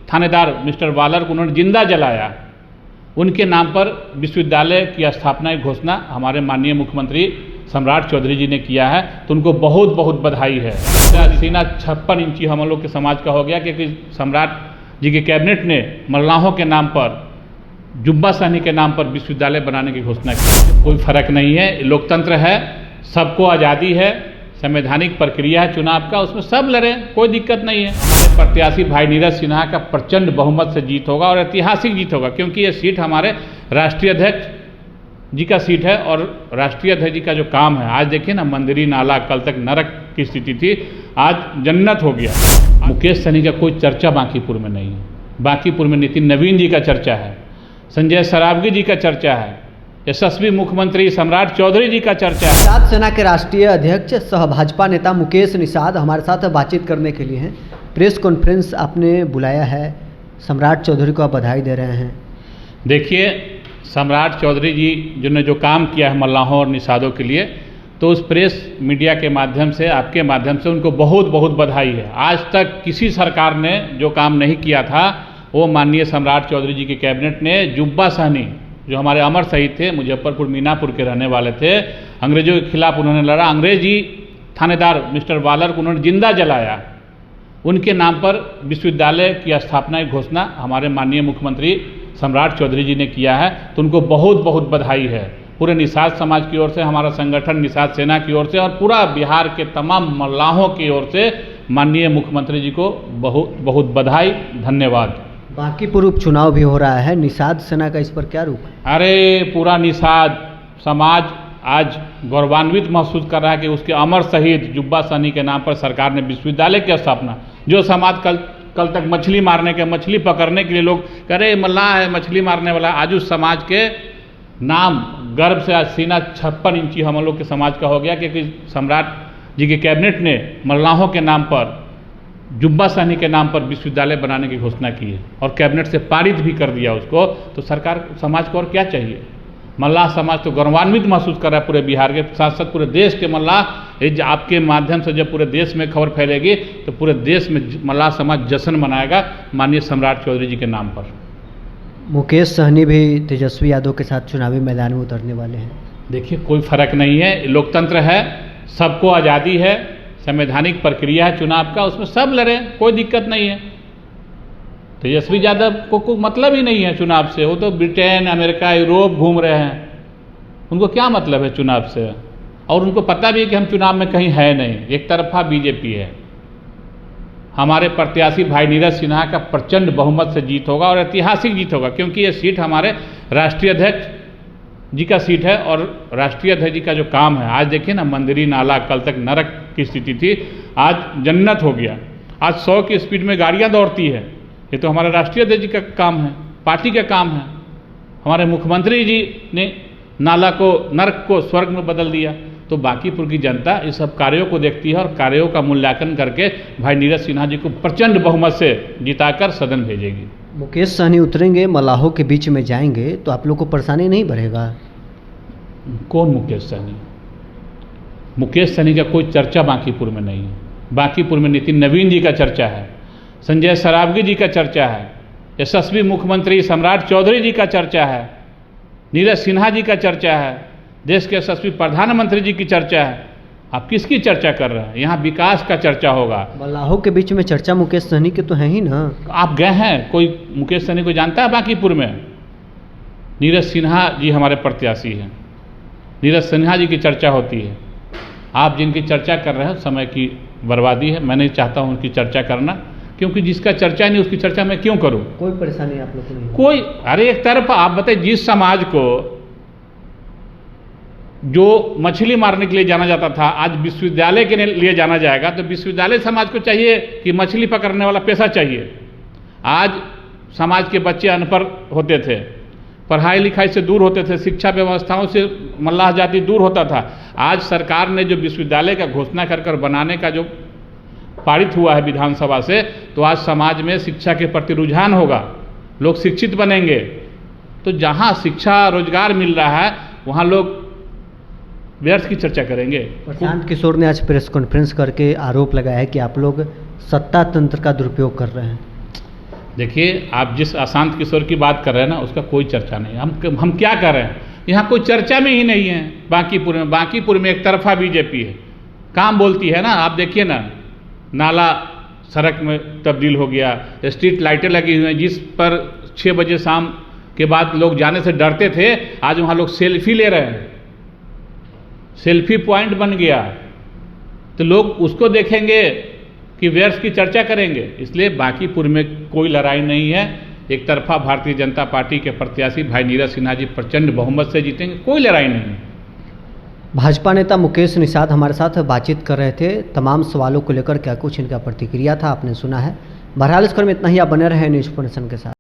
थानेदार मिस्टर वालर को उन्होंने जिंदा जलाया, उनके नाम पर विश्वविद्यालय की स्थापना की घोषणा हमारे माननीय मुख्यमंत्री सम्राट चौधरी जी ने किया है, तो उनको बहुत बहुत बधाई है। सीना 56 इंची हम लोग के समाज का हो गया, क्योंकि सम्राट जी के कैबिनेट ने मल्लाहों के नाम पर, जुब्बा सहनी के नाम पर विश्वविद्यालय बनाने की घोषणा की। कोई फर्क नहीं है, लोकतंत्र है, सबको आज़ादी है, संवैधानिक प्रक्रिया है चुनाव का, उसमें सब लड़ें, कोई दिक्कत नहीं है। हमारे प्रत्याशी भाई नीरज सिन्हा का प्रचंड बहुमत से जीत होगा और ऐतिहासिक जीत होगा, क्योंकि ये सीट हमारे राष्ट्रीय अध्यक्ष जी का सीट है और राष्ट्रीय अध्यक्ष जी का जो काम है, आज देखिए ना, मंदिरी नाला, कल तक नरक की स्थिति थी, आज जन्नत हो गया। मुकेश सहनी का कोई चर्चा बांकीपुर में नहीं है। बांकीपुर में नितिन नवीन जी का चर्चा है, संजय सरावगी जी का चर्चा है, यशस्वी मुख्यमंत्री सम्राट चौधरी जी का चर्चा है। निषाद सेना के राष्ट्रीय अध्यक्ष सह भाजपा नेता मुकेश निषाद हमारे साथ बातचीत करने के लिए हैं। प्रेस कॉन्फ्रेंस आपने बुलाया है, सम्राट चौधरी को आप बधाई दे रहे हैं। देखिए, सम्राट चौधरी जी जिन्होंने जो काम किया है मल्लाहों और निषादों के लिए, तो उस प्रेस मीडिया के माध्यम से, आपके माध्यम से उनको बहुत बहुत बधाई है। आज तक किसी सरकार ने जो काम नहीं किया था, वो माननीय सम्राट चौधरी जी के कैबिनेट ने, जुब्बा सहनी जो हमारे अमर शहीद थे, मुजफ्फरपुर मीनापुर के रहने वाले थे, अंग्रेजों के खिलाफ उन्होंने लड़ा, अंग्रेजी थानेदार मिस्टर वालर को उन्होंने जिंदा जलाया, उनके नाम पर विश्वविद्यालय की स्थापना की घोषणा हमारे माननीय मुख्यमंत्री सम्राट चौधरी जी ने किया है, तो उनको बहुत बहुत बधाई है। पूरे निषाद समाज की ओर से, हमारा संगठन निषाद सेना की ओर से और पूरा बिहार के तमाम मल्लाहों की ओर से माननीय मुख्यमंत्री जी को बहुत बहुत बधाई, धन्यवाद। बांकीपुर उपचुनाव भी हो रहा है, निषाद सेना का इस पर क्या रुख? अरे, पूरा निषाद समाज आज गौरवान्वित महसूस कर रहा है कि उसके अमर शहीद जुब्बा सहनी के नाम पर सरकार ने विश्वविद्यालय की स्थापना, जो समाज कल तक मछली मारने के, मछली पकड़ने के लिए लोग कह रहे मल्लाह है, मछली मारने वाला, आज उस समाज के नाम गर्व से आज सीना 56 इंची हम लोग के समाज का हो गया, क्योंकि सम्राट जी के कैबिनेट ने मल्लाहों के नाम पर, जुब्बा सहनी के नाम पर विश्वविद्यालय बनाने की घोषणा की है और कैबिनेट से पारित भी कर दिया उसको। तो सरकार, समाज को और क्या चाहिए? मल्लाह समाज तो गौरवान्वित महसूस कर रहा है, पूरे बिहार के साथ साथ पूरे देश के मल्लाह। आपके माध्यम से जब पूरे देश में खबर फैलेगी तो पूरे देश में मल्लाह समाज जश्न मनाएगा माननीय सम्राट चौधरी जी के नाम पर। मुकेश सहनी भी तेजस्वी यादव के साथ चुनावी मैदान में उतरने वाले हैं। देखिए, कोई फर्क नहीं है, लोकतंत्र है, सबको आज़ादी है, संवैधानिक प्रक्रिया है चुनाव का, उसमें सब लड़ें, कोई दिक्कत नहीं है। तेजस्वी यादव को कोई मतलब ही नहीं है चुनाव से, वो तो ब्रिटेन, अमेरिका, यूरोप घूम रहे हैं, उनको क्या मतलब है चुनाव से? और उनको पता भी है कि हम चुनाव में कहीं है नहीं, एक तरफा बीजेपी है। हमारे प्रत्याशी भाई नीरज सिन्हा का प्रचंड बहुमत से जीत होगा और ऐतिहासिक जीत होगा, क्योंकि ये सीट हमारे राष्ट्रीय अध्यक्ष जी का सीट है और राष्ट्रीय अध्यक्ष जी का जो काम है, आज देखिए ना, मंदिरी नाला, कल तक नरक की स्थिति थी, आज जन्नत हो गया। आज 100 की स्पीड में गाड़ियां दौड़ती है, ये तो हमारे राष्ट्रीय अध्यक्ष जी का काम है, पार्टी का काम है। हमारे मुख्यमंत्री जी ने नाला को, नरक को स्वर्ग में बदल दिया। तो बांकीपुर की जनता इस सब कार्यों को देखती है और कार्यों का मूल्यांकन करके भाई नीरज सिन्हा जी को प्रचंड बहुमत से जिताकर सदन भेजेगी। मुकेश सहनी उतरेंगे, मल्लाहों के बीच में जाएंगे, तो आप लोग को परेशानी नहीं बढ़ेगा? कौन मुकेश सहनी? मुकेश सहनी का कोई चर्चा बांकीपुर में नहीं है। बांकीपुर में नितिन नवीन जी का चर्चा है, संजय सरावगी जी का चर्चा है, यशस्वी मुख्यमंत्री सम्राट चौधरी जी का चर्चा है, नीरज सिन्हा जी का चर्चा है, देश के यशस्वी प्रधानमंत्री जी की चर्चा है। आप किसकी चर्चा कर रहे हैं? यहाँ विकास का चर्चा होगा। मल्लाहों के बीच में चर्चा मुकेश सहनी के तो है ही ना। आप गए हैं? कोई मुकेश सहनी को जानता है बांकीपुर में? नीरज सिन्हा जी हमारे प्रत्याशी हैं, नीरज सिन्हा जी की चर्चा होती है। आप जिनकी चर्चा कर रहे हैं, समय की बर्बादी है, मैं नहीं चाहता हूँ उनकी चर्चा करना, क्योंकि जिसका चर्चा नहीं उसकी चर्चा मैं क्यों करूँ? कोई परेशानी आप लोग को नहीं? कोई, अरे एक तरफ आप बताइए, जिस समाज को जो मछली मारने के लिए जाना जाता था, आज विश्वविद्यालय के लिए जाना जाएगा, तो विश्वविद्यालय समाज को चाहिए कि मछली पकड़ने वाला पेशा चाहिए। आज समाज के बच्चे अनपढ़ होते थे, पढ़ाई लिखाई से दूर होते थे, शिक्षा व्यवस्थाओं से मल्लाह जाति दूर होता था। आज सरकार ने जो विश्वविद्यालय का घोषणा कर बनाने का जो पारित हुआ है विधानसभा से, तो आज समाज में शिक्षा के प्रति रुझान होगा, लोग शिक्षित बनेंगे। तो जहाँ शिक्षा रोजगार मिल रहा है वहाँ लोग व्यर्थ की चर्चा करेंगे। प्रशांत किशोर ने आज प्रेस कॉन्फ्रेंस करके आरोप लगाया है कि आप लोग सत्ता तंत्र का दुरुपयोग कर रहे हैं। देखिए, आप जिस अशांत किशोर की बात कर रहे हैं ना, उसका कोई चर्चा नहीं है। हम क्या कर रहे हैं, यहाँ कोई चर्चा में ही नहीं है। बांकीपुर में एक तरफा बीजेपी है, काम बोलती है ना। आप देखिए ना, नाला सड़क में तब्दील हो गया, स्ट्रीट लाइटें लगी हुई हैं जिस पर 6 बजे शाम के बाद लोग जाने से डरते थे, आज वहाँ लोग सेल्फी ले रहे हैं, सेल्फी पॉइंट बन गया। तो लोग उसको देखेंगे कि व्यर्थ की चर्चा करेंगे। इसलिए बांकीपुर में कोई लड़ाई नहीं है। एक तरफा भारतीय जनता पार्टी के प्रत्याशी भाई नीरज सिन्हा जी प्रचंड बहुमत से जीतेंगे, कोई लड़ाई नहीं है। भाजपा नेता मुकेश निषाद हमारे साथ बातचीत कर रहे थे। तमाम सवालों को लेकर क्या कुछ इनका प्रतिक्रिया था आपने सुना है। बहरहाल इस क्रम में इतना ही, आप बने रहे न्यूज़ 24 के साथ।